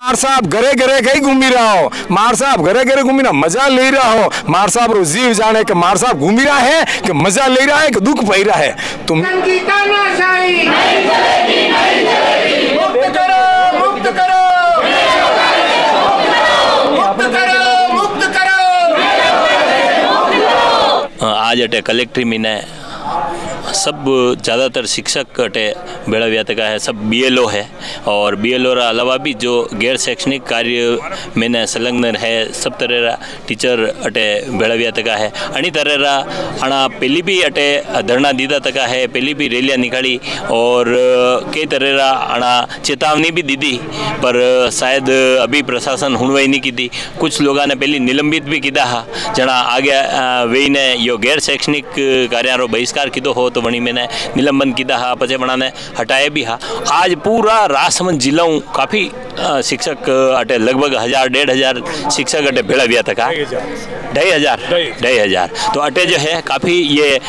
मार साहब घरे घरे कहीं घूमी रहा हो, मार साहब घरे घरे घूमी ना मजा ले रहा हो, मार साहब रो जीव जाने के मार साहब घूमी रहा है कि मजा ले रहा है कि दुख पाई रहा है। तुम मुक्त करो, मुक्त करो, मुक्त करो, मुक्त करो। आज अटे कलेक्ट्री मीने सब ज़्यादातर शिक्षक अटे बेड़ाविया तक है, सब बीएलओ है और बीएलओ रा अलावा भी जो गैर शैक्षणिक कार्य में संलग्न है सब तरह रा टीचर अटे बेड़ाविया तक है। अणी तरह रा अणा पहली भी अटे धरना दीदा तक है, पहली भी रैलियाँ निकाली और कई तरह रा अणा चेतावनी भी दीदी, पर शायद अभी प्रशासन हुणवाई नहीं की थी। कुछ लोगों ने पहली निलंबित भी किया हा, जना आगे वही ने यो गैर शैक्षणिक कार्यों बहिष्कार किया हो तो वही मैंने निलंबन किया हा, पचे बनाने हटाए भी हा। आज पूरा राजसमंद जिलों काफ़ी शिक्षक अटे लगभग 1000-1500 शिक्षक अटे भेड़ा भी तक 2500 तो अटे जो है काफ़ी ये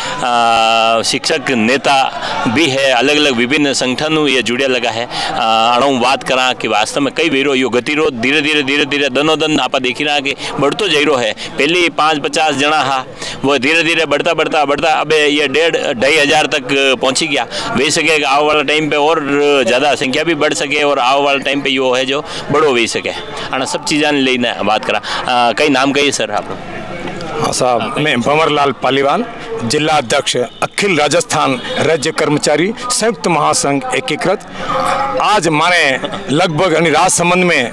शिक्षक नेता भी है, अलग अलग विभिन्न संगठनों ये जुड़े लगा है। अणु बात करा कि वास्तव में कई वीरो यो गतिरोध धीरे धीरे दनोदन आप देखी रहा कि बढ़तो जईरो है। पहली 550 जना हा, वो धीरे धीरे बढ़ता अब ये 1500 तक पहुंची गया। वे सके आने वाला टाइम पे और ज़्यादा संख्या भी बढ़ सके और आने वाला टाइम पे यो है जो बड़ो वे सके। अना सब चीज़ें लेना बात करा। कई नाम कहिए सर आप? हाँ साहब, मैं भंवरलाल पालीवाल, जिला अध्यक्ष अखिल राजस्थान राज्य कर्मचारी संयुक्त महासंघ एकीकृत। आज माने लगभग राजसमंद में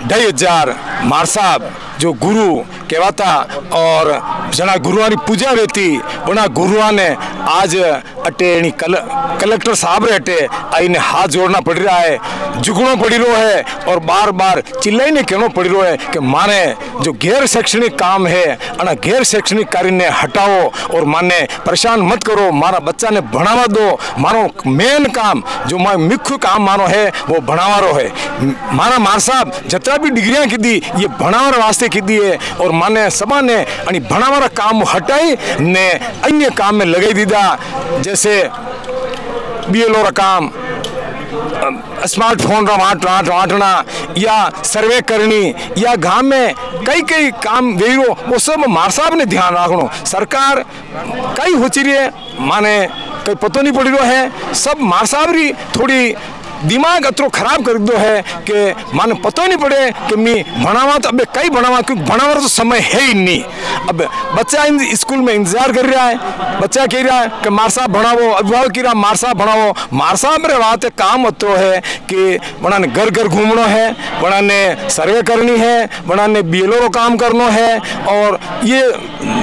2500 मार साहब जो गुरु कहवाता और जना गुरुआ की पूजा रहती उना गुरुआ ने आज अटे कलेक्टर साहब रे अटे आईने हाथ जोड़ना पड़ रहा है, झुकना पड़ रहा है और बार बार चिल्लाईने कहना पड़ रहा है कि माने जो गैर शैक्षणिक काम है अना गैर शैक्षणिक कार्य ने हटाओ और माने परेशान मत करो, मारा बच्चा ने बढ़ावा दो। मारो मेन काम जो मुख्य काम मानो है वो बढ़ावारो है। मारा मार साहब जितना भी डिग्रियां की दी ये बढ़ावा वास्ते की दी है और माने सभा ने अनी बढ़ावा काम हटाई ने अन्य काम में लगाई दीदा, जैसे बीएलओ काम, स्मार्टफोन वाटना या सर्वे करनी या गांव में कई काम वेरो वो सब मार साहब ने ध्यान रखनो। सरकार कई हो रही है माने कई पतो नहीं पड़ रहा है, सब मार साहब री थोड़ी दिमाग अतरो खराब कर दो है कि माने पता नहीं पड़े कि मैं बनावा तो अब कई बनावा, क्योंकि बनावा तो समय है ही नहीं। अब बच्चा स्कूल में इंतजार कर रहा है, बच्चा कह रहा है कि मार साहब बढ़ावो, अभिभावक कह रहा मार साहब बढ़ावो। मार साहब रे बात काम अतरो है कि बनाने घर घर घूमना है, बनाने सर्वे करनी है, बनाने बीएलओ रो काम करना है और ये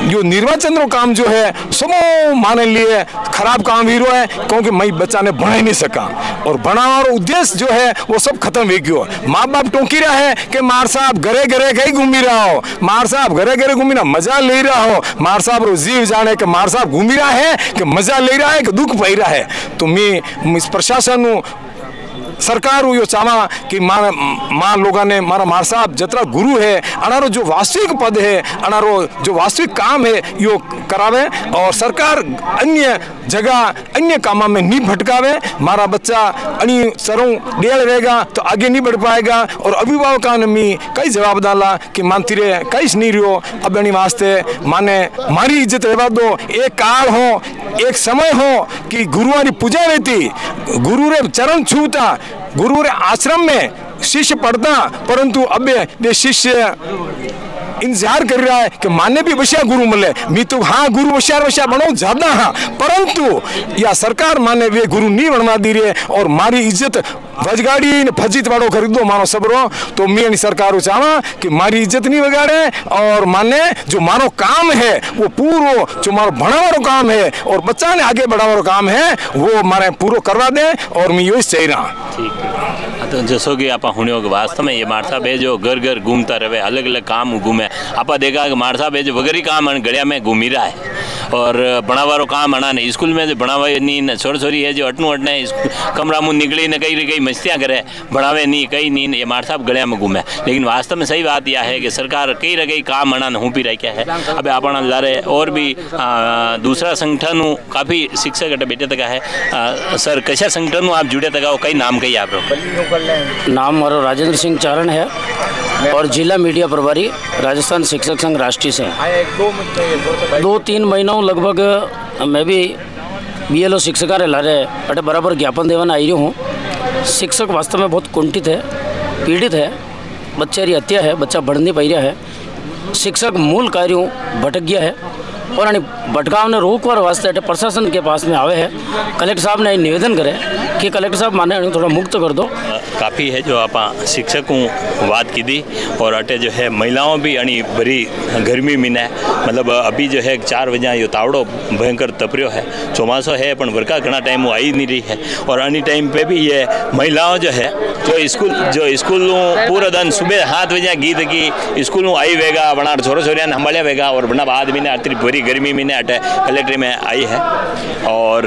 जो निर्वाचन रो काम जो है समो माने लिए खराब काम भी रो है, क्योंकि मई बच्चा ने बना ही नहीं सका और बनावा उद्देश्य जो है वो सब खत्म हो गया। माँ बाप टोकी रहा है कि मार साहब घरे घरे कहीं घूमी रहा हो, मार साहब घरे घरे घूमी ना मजा ले रहा हो, मार साहब रो जीव जाने के मार साहब घूमी रहा है कि मजा ले रहा है कि दुख पाई रहा है। तो मैं इस प्रशासन सरकार यो चावा कि माँ लोगों ने मारा मार साहब जतरा गुरु है अनारो जो वास्तविक पद है, अनारो जो वास्तविक काम है यो करावे और सरकार अन्य जगह अन्य कामों में नहीं भटकावे। मारा बच्चा अनी सरों डेढ़ रहेगा तो आगे नहीं बढ़ पाएगा और अभिभावकों ने मी कई जवाब डाला कि मानती रहे कई नहीं रहो अब अनी वास्ते माने मारी इज्जत रहवा दो। एक काल हो, एक समय हो कि गुरुओं की पूजा रहती, गुरु रे चरण छूता, गुरु रे आश्रम में शिष्य पढ़ता, परंतु अब वे शिष्य इंतजार कर रहा है कि माने भी वशिया गुरु मिले। मैं तो हाँ गुरु वशिया बनो ज्यादा हाँ, परंतु या सरकार माने वे गुरु नहीं बनवा दी रही है और मारी इज्जत वजगाड़ी ने फजित वाड़ो खरीदो मानो सबरो। तो मैं सरकार चाहवा कि मारी इज्जत नहीं बगाड़े और माने जो मानो काम है वो पूरो जो मारो बढ़ावारो काम है और बच्चा ने आगे बढ़ावारो काम है वो मारे पूरो करवा दे और मैं यही चाहिए रहा। ठीक है, तो जैसो कि आप हुणियो कि वास्तव में ये मार साहब है जो घर घर घूमता रहे, अलग अलग काम घूमे। आप देखा कि मार साहब है जो वगैरह काम गड़िया में घूमी रहा है और बनावारो काम अना ने स्कूल में जो बनावे नहीं छोरी छोरी है जो अटनू अटने कमरा मुँह निकली न कई मस्तियाँ करे बनावे नहीं कई नहीं ये मार साहब गलिया में घूमे। लेकिन वास्तव में सही बात यह है कि सरकार कई रही काम अना हूँ पी रही है। अब अपना जा रहे और भी दूसरा संगठन काफ़ी शिक्षक अटे बेटे तक है। सर कैसा संगठन आप जुड़े तक कई नाम कही आप? नाम हमारा राजेंद्र सिंह चारण है और जिला मीडिया प्रभारी राजस्थान शिक्षक संघ राष्ट्रीय से। 2-3 महीनों लगभग मैं भी BLO शिक्षकारे ला रहे अटे बराबर ज्ञापन देवाना आई रही हूँ। शिक्षक वास्तव में बहुत कुंठित है, पीड़ित है, बच्चे की हत्या है, बच्चा बढ़ नहीं पाई रहा है। शिक्षक मूल कार्यों भटक गया है और भटकाव ने रोकवार वास्ते प्रशासन के पास में आवे है। कलेक्टर साहब ने निवेदन करे कि कलेक्टर साहब माने थोड़ा मुक्त कर दो। काफ़ी है जो आप शिक्षकों बात की दी और अटे जो है महिलाओं भी अणी बड़ी गर्मी में है। मतलब अभी जो है 4 बजे ये तावड़ो भयंकर तपरियो है, चौमासो है पण वर्षा घना टाइम वो आई नहीं रही है। और अनी टाइम पे भी ये महिलाओं जो है जो स्कूल पूरा दिन सुबह 7 बजे गीत की स्कूल आई वेगा बना छोरो छोरिया संभालिया वेगा और बना बाद में अति बड़ी गर्मी में अटे कलेक्ट्री में आई है। और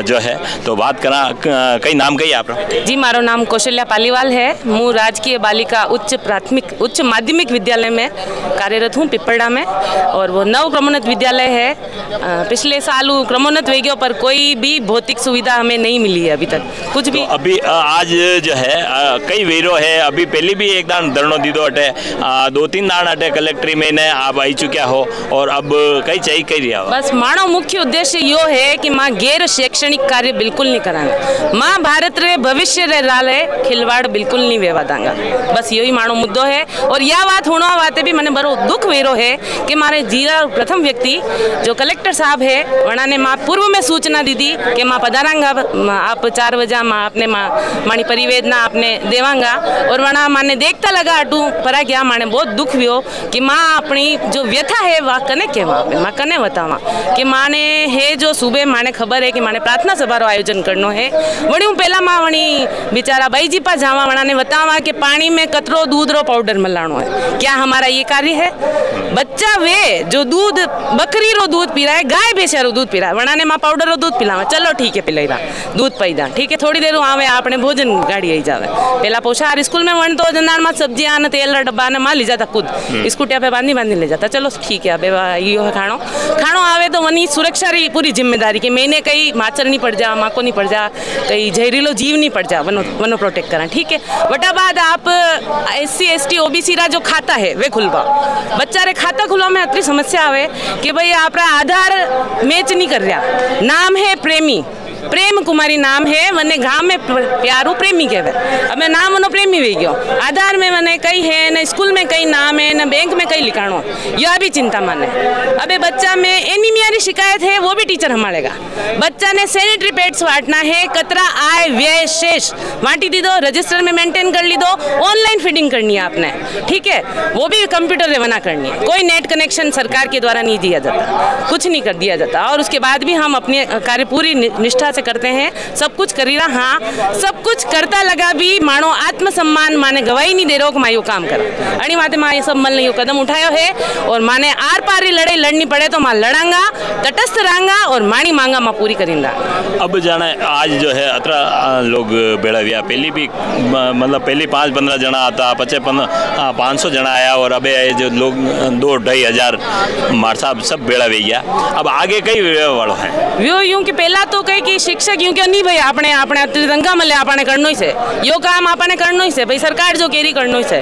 जो है तो बात करा कई नाम कही आप? जी मारो नाम कौशल्या पालीवाल है। मैं राजकीय बालिका उच्च माध्यमिक विद्यालय में कार्यरत हूँ पिपरडा में और वो नव क्रमोन्नत विद्यालय है। पिछले साल क्रमोन्नत हो गया पर कोई भी भौतिक सुविधा हमें नहीं मिली है अभी तक कुछ भी। तो अभी आज जो है कई वेरो है अभी पहले भी एक दान धरनो दीदो अटे 2-3 दान अटे कलेक्ट्री में ने आप आई चुक्या हो और अब कई चाहिए कई रिया हो? बस मानो मुख्य उद्देश्य यो है कि माँ गैर शैक्षणिक कार्य बिल्कुल नहीं करांगा। माँ भारत रे भविष्य रे लाले खिलवाड़ बिल्कुल नहीं वेवा दांगा। बस यही मानो मुद्दो है। और यह बात होना बातें भी मैंने बड़ो दुख वेरो है कि मारे जिला प्रथम व्यक्ति जो कलेक्टर साहब है वना ने माँ पूर्व में सूचना दी थी कि माँ पधारांगा आप 4 बजे माँ अपने मानी परिवेदना आपने देवांगा और वना माने देखता लगा अटू पर क्या माने बहुत दुख हुआ कि माँ अपनी जो व्यथा है वह कने कहवा माँ कने बतावा कि माँ ने है जो सुबह माने खबर है कि माने प्रार्थना सभा रो आयोजन करनो है। वणी हूँ पहला माँ वणी बेचारा बाई जी पा जावा वना ने बतावा कि पानी में कतरो दूध रो पाउडर मिलानो है। क्या हमारा ये कार्य है? बच्चा वे जो दूध बकरी रो दूध पी रहा है, गाय भैंसा रो दूध पी रहा है, वना ने माँ पाउडर रो दूध पिलावा चलो ठीक है पिलाई रहा दूध पी दा ठीक है थोड़ी देर आवे आपने भोजन गाड़ी आई जावे। पहला पोषाहार स्कूल में वन तो जनार में सब्जियां न तेल डब्बा ने माँ ले जाता खुद स्कूटिया पे बांधी ले जाता चलो ठीक है अब यो है खाणो आवे तो वनी सुरक्षा री पूरी जिम्मेदारी कि मैंने कहीं माचर नहीं पड़ जा माको नहीं पड़ जा कहीं जहरीलो जीव नहीं पड़ जा वनो प्रोटेक्ट करा ठीक है। बटा बाद आप SC ST OBC रा जो खाता है वे खुलवाओ। बच्चा रे खाता खुलवा में अतरी समस्या आवे कि भाई आप आधार मैच नहीं कर रहा। नाम है प्रेम कुमारी नाम है वने गाँव में प्यारू प्रेमी कहवे। अब मैं नाम वनो प्रेमी वे गयो आधार में वने कई है न स्कूल में कई नाम है न बैंक में कई लिखाणो यह भी चिंता माने। अबे बच्चा में एनीमिया की शिकायत है वो भी टीचर संभालेगा। बच्चा ने सैनिटरी पैड्स बांटना है कतरा आय व्यय शेष बांटी दी दो रजिस्टर में मेंटेन कर ली दो। ऑनलाइन फीडिंग करनी है आपने ठीक है वो भी कंप्यूटर से बना करनी है। कोई नेट कनेक्शन सरकार के द्वारा नहीं दिया जाता कुछ नहीं कर दिया जाता और उसके बाद भी हम अपने कार्य पूरी निष्ठा से करते हैं। सब कुछ करी रहा हाँ सब कुछ करता लगा भी मानो आत्मसम्मान माने गवाही नहीं दे रहा कि माँ यो काम करा अणी माते माँ ये सब मन ने यो कदम उठायो है और माने आर पारी लड़ाई लड़नी पड़े तो माँ लड़ांगा तटस्थ रहांगा और मानी मांगा माँ पूरी करेंगा। अब जाना आज जो है अतरा लोग बेड़ा हुआ पहली भी मतलब पहली 5-15 जना आता 500 जना आया और अब जो लोग 2-2.5 हजार मार साहब सब बेड़ा वे गया। अब आगे कई वालों है वो यूं कि पहला तो कही कि शिक्षक यूं कि नहीं भाई आपने आपने तिरंगा मले आपने करनो ही से यो काम आपने करनो ही से भाई सरकार जो केरी करनो ही से।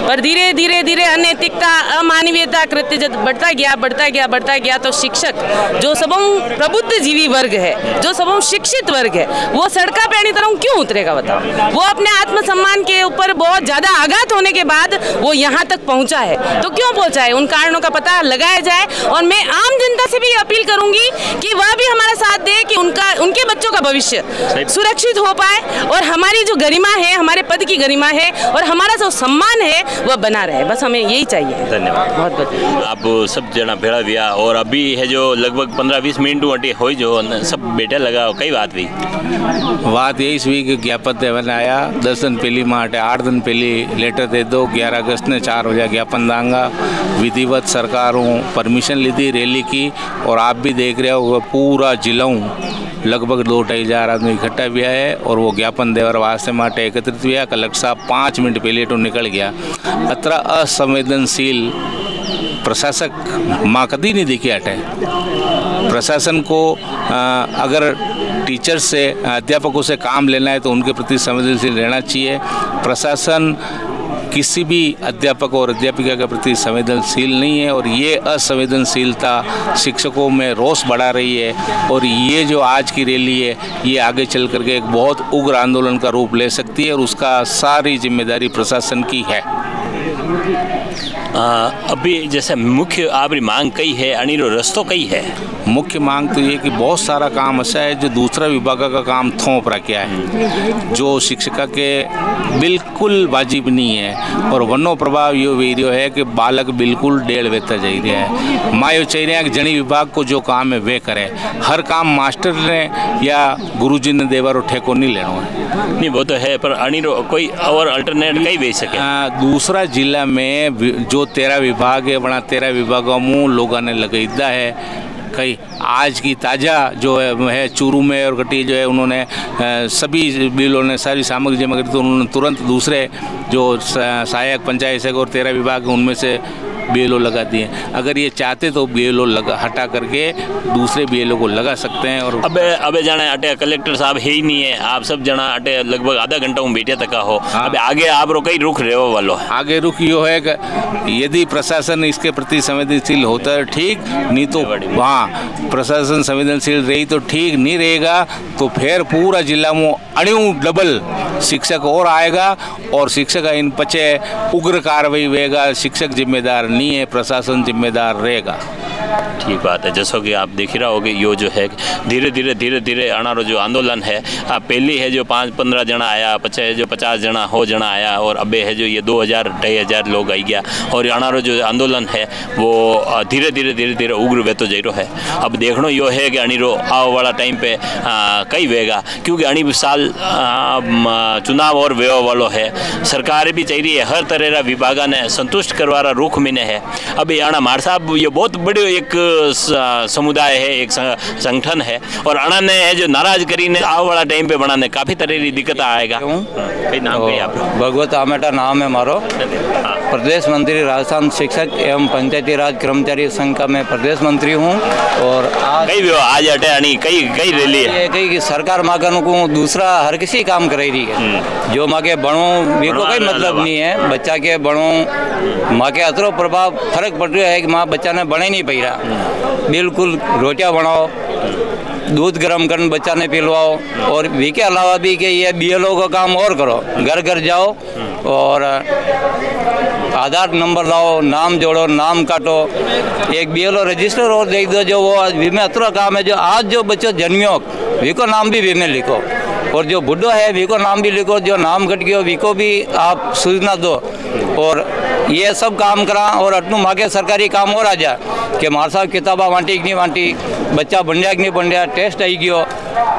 पर धीरे धीरे धीरे अनैतिकता अमानवीयता कृत्य जब बढ़ता गया तो शिक्षक जो सबों प्रबुद्ध जीवी वर्ग है जो सबों शिक्षित वर्ग है वो सड़का पे आनी तरह क्यों उतरेगा बताओ। वो अपने आत्मसम्मान के ऊपर बहुत ज्यादा आघात होने के बाद वो यहाँ तक पहुँचा है तो क्यों पहुँचा है उन कारणों का पता लगाया जाए। और मैं आम जनता से भी अपील करूंगी कि वह भी हमारा साथ दे कि उनके बच्चों का भविष्य सुरक्षित हो पाए और हमारी जो गरिमा है, हमारे पद की गरिमा है और हमारा जो सम्मान है वह बना रहे, बस हमें यही चाहिए। धन्यवाद। बहुत बहुत आप सब जना भेड़ा दिया और अभी है जो लगभग 15-20 मिनट अटे हो जो सब बेटा लगा कई बात हुई। बात यही हुई कि ज्ञापन देवन आया 10 दिन पहली माटे 8 दिन पहले लेटर दे दो, 11 अगस्त ने 4 बजे ज्ञापन दांगा, विधिवत सरकारों परमिशन ली थी रैली की और आप भी देख रहे हो पूरा जिलों लगभग 2-2.5 हज़ार आदमी इकट्ठा भी है और वो ज्ञापन देवर वास्ते माटे एकत्रित हुआ। कलेक्टर साहब 5 मिनट पहले तो निकल गया। अतरा असंवेदनशील प्रशासक माँ कभी नहीं देखी हटे। प्रशासन को अगर टीचर से अध्यापकों से काम लेना है तो उनके प्रति संवेदनशील रहना चाहिए। प्रशासन किसी भी अध्यापक और अध्यापिका के प्रति संवेदनशील नहीं है और ये असंवेदनशीलता शिक्षकों में रोष बढ़ा रही है और ये जो आज की रैली है ये आगे चल करके एक बहुत उग्र आंदोलन का रूप ले सकती है और उसका सारी जिम्मेदारी प्रशासन की है। अभी जैसे मुख्य आपकी मांग कई है अनिरो रस्तों कई है। मुख्य मांग तो ये कि बहुत सारा काम ऐसा है जो दूसरा विभाग का काम थोप रखा है जो शिक्षिका के बिल्कुल वाजिब नहीं है और वनो प्रभाव यो वीडियो है कि बालक बिल्कुल डेढ़ वेता जा रहा है। माँ यो चाहिए है कि जनी विभाग को जो काम है वे करे, हर काम मास्टर ने या गुरुजी ने देवारो ठेको नहीं लेना है। नहीं वो तो है पर अनिरो कोई और अल्टरनेट कई वे सके। दूसरा जिला में जो 13 विभाग है बड़ा 13 विभागों में लोगों ने लगाईदा है। कई आज की ताज़ा जो है चूरू में और घटी जो है उन्होंने सभी बिलों ने सारी सामग्री जमा करी तो उन्होंने तुरंत दूसरे जो सहायक पंचायत सेवक और 13 विभाग उनमें से BLO लगा दिए। अगर ये चाहते तो BLO हटा करके दूसरे BLO को लगा सकते हैं। और अबे जाने अटे कलेक्टर साहब है ही नहीं है, आप सब जना अटे लगभग आधा घंटा हूँ बैठे तक हो। हाँ। अबे आगे आप रो कई रुख रहे वालो है। आगे रुख यो है कि यदि प्रशासन इसके प्रति संवेदनशील होता है ठीक, नहीं तो हाँ प्रशासन संवेदनशील रही तो ठीक, नहीं रहेगा तो फिर पूरा जिला में अणु डबल शिक्षक और आएगा और शिक्षक इन पचे उग्र कार्रवाई होगा। शिक्षक जिम्मेदार नहीं है, प्रशासन जिम्मेदार रहेगा। ठीक बात है। जैसा कि आप देख रहे होगे यो जो है धीरे धीरे अनारो जो आंदोलन है पहली है जो 5-15 जना आया, पचे जो 50 जना हो जना आया और अबे है जो ये 2,000-2,500 लोग आई गया और अनारो जो आंदोलन है वो धीरे धीरे उग्र वे तो जैरो है। अब देखना यो है कि अणिरो आओ वाला टाइम पे कई वेगा क्योंकि अणी साल चुनाव और व्यव वालों है। सरकार भी चाहिए है हर तरह विभाग ने संतुष्ट करवारा रुख मिने है। अभी अणा मार साहब ये बहुत बड़े एक समुदाय है, एक संगठन है और अणा ने है जो नाराज करी ने आव वाला टाइम पे बनाने काफ़ी तरह की दिक्कत आएगा। कई नाम कही आप? भगवत आमेटा नाम है मारो। प्रदेश मंत्री राजस्थान शिक्षक एवं पंचायती राज कर्मचारी संघ का मैं प्रदेश मंत्री हूँ और आज अटे अणी कई रैली है कई सरकार मागन को दूसरा हर किसी काम कर रही है जो माँ के बड़ों भी को कोई मतलब नहीं है। बच्चा के बड़ों माँ के अतरो प्रभाव फर्क पड़ रहा है कि माँ बच्चा ने बने नहीं पी रहा। बिल्कुल रोटियाँ बनाओ, दूध गर्म कर बच्चा ने पिलवाओ और वी के अलावा भी कि ये BLO का काम और करो, घर घर जाओ और आधार नंबर लाओ, नाम जोड़ो, नाम काटो, एक BLO रजिस्टर और देख दो जो वो वी में अतरा काम है। जो आज जो बच्चों जन्मियो वी को नाम भी वी में लिखो और जो बुढ़ो है वी को नाम भी लिखो, जो नाम कट गयो वी को भी आप सूचना दो और ये सब काम करा और अटनू माँ के सरकारी काम और आ जा कि मार साहब किताबा वांटी कि नहीं वांटी, बच्चा बंडिया कि नहीं बंडिया, टेस्ट आई गयो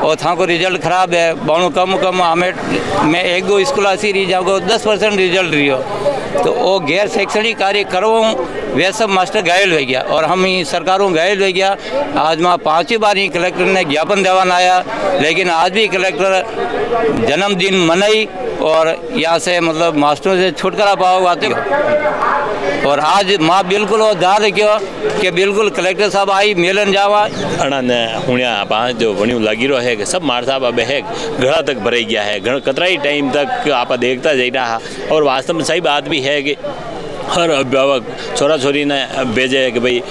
और था को रिजल्ट खराब है बाणु कम हमें मैं 1-2 स्कूल ऐसी रही जाओ 10% रिजल्ट रही हो तो वो गैर शैक्षणिक कार्य करो वे सब मास्टर घायल हो गया और हम ही सरकारों घायल हो गया। आज मैं 5वीं बार ही कलेक्टर ने ज्ञापन देवान आया लेकिन आज भी कलेक्टर जन्मदिन मनाई और यहाँ से मतलब मास्टरों से छुटकारा पाओ आते और आज माँ बिल्कुल वो ध्यान रखियो कि बिल्कुल कलेक्टर साहब आई मेलन जावा अणा ने हुणिया आप जो वणियों लगी रहो है कि सब मार साहब अब है घड़ा तक भरे गया है, कतरा ही टाइम तक आप देखता जा रहा और वास्तव में सही बात भी है कि हर अभिभावक छोरा छोरी ने भेजे कि भाई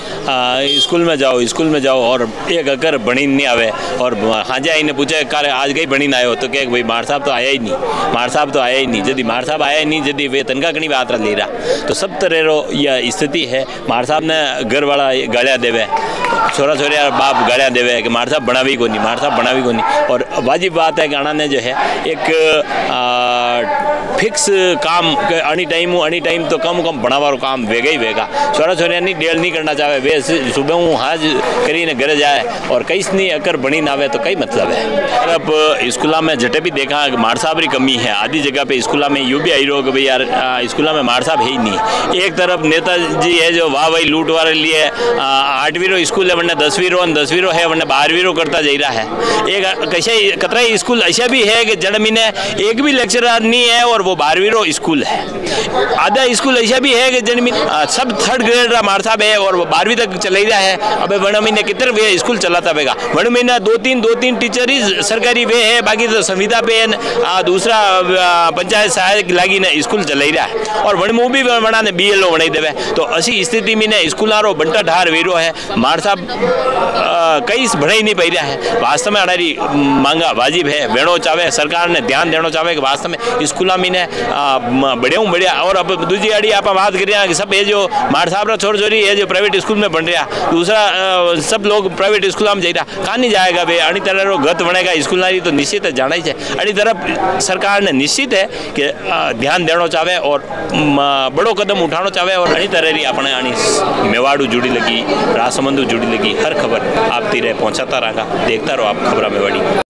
स्कूल में जाओ और एक अगर बनी नहीं आवे और हाजे आई ने पूछे कार आज गई बनी ना आयो तो क्या भाई मार साहब तो आया ही नहीं यदि मार साहब आया ही नहीं यदि वे तनखा कहीं बात ले रहा तो सब तरह रो यह स्थिति है। मार साहब ने घर वाला गालियाँ देवे छोरा छोरिया बाप गालियाँ देवे कि मार साहब बनावी को नहीं और वाजिब बात है कि अणा ने जो है एक फिक्स काम अनी टाइम तो कम बनावारो काम वेगा छोरा छोरिया नहीं डेल नहीं करना चाहे वे सुबह हूँ हाज करीने घरे जाए और कई नहीं अगर बनी ना आवे तो कई मतलब है। अब स्कूल में जटे भी देखा मार साहब की कमी है आधी जगह पे स्कूल में यूँ भी आई रहो कि भाई यार स्कूल में मार साहब है ही नहीं। एक तरफ नेताजी है जो वाह भाई लूट वाले लिए 8वीं रो स्कूल है वरना 10वीं रो है वरना 12वीं रो करता जा रहा है। एक कैसे कतरा स्कूल ऐसा भी है कि जड़ महीने एक भी लेक्चरर नहीं है और वो 12वीं रो स्कूल है। आधा स्कूल ऐसा भी है कि जड़ सब 3rd ग्रेड मार साहब है और वो 12वीं तक चल रहा है। अब वन महीने कितने वे स्कूल चलाता पेगा वन महीना दो तीन टीचर ही सरकारी वे है बाकी तो संविदा पे दूसरा पंचायत सहायक लागी ने स्कूल चल रहा है और वन भी बना ने BLO बनाई देवे तो असी स्थिति में ने स्कूलारो बंटा ढार वेरो है मार साहब कई बढ़ाई नहीं पै रहा है। वास्तव में हमारी मांगा वाजिब है वेणो चाहे सरकार ने ध्यान देना चाहे कि वास्तव में स्कूल में ने बढ़िया और अब दूसरी आड़ी आप बात करिए कि सब ये जो मार साहब छोर छोरी है जो प्राइवेट स्कूल में बन रहा दूसरा सब लोग प्राइवेट स्कूल में जाइए कहाँ नहीं जाएगा वे अणी तरह गत बनेगा स्कूल तो निश्चित है जाना ही है। अणी तरफ सरकार ने निश्चित है कि ध्यान देना चाहे और बड़ो कदम उठाना चाहे और अणी तरह अपने अणी मेवाड़ू जुड़ी लगी राजसमंद जुड़ी लगी हर खबर आप तीरे पहुँचाता रहा देखता रहो आप खबर मेवाड़ी।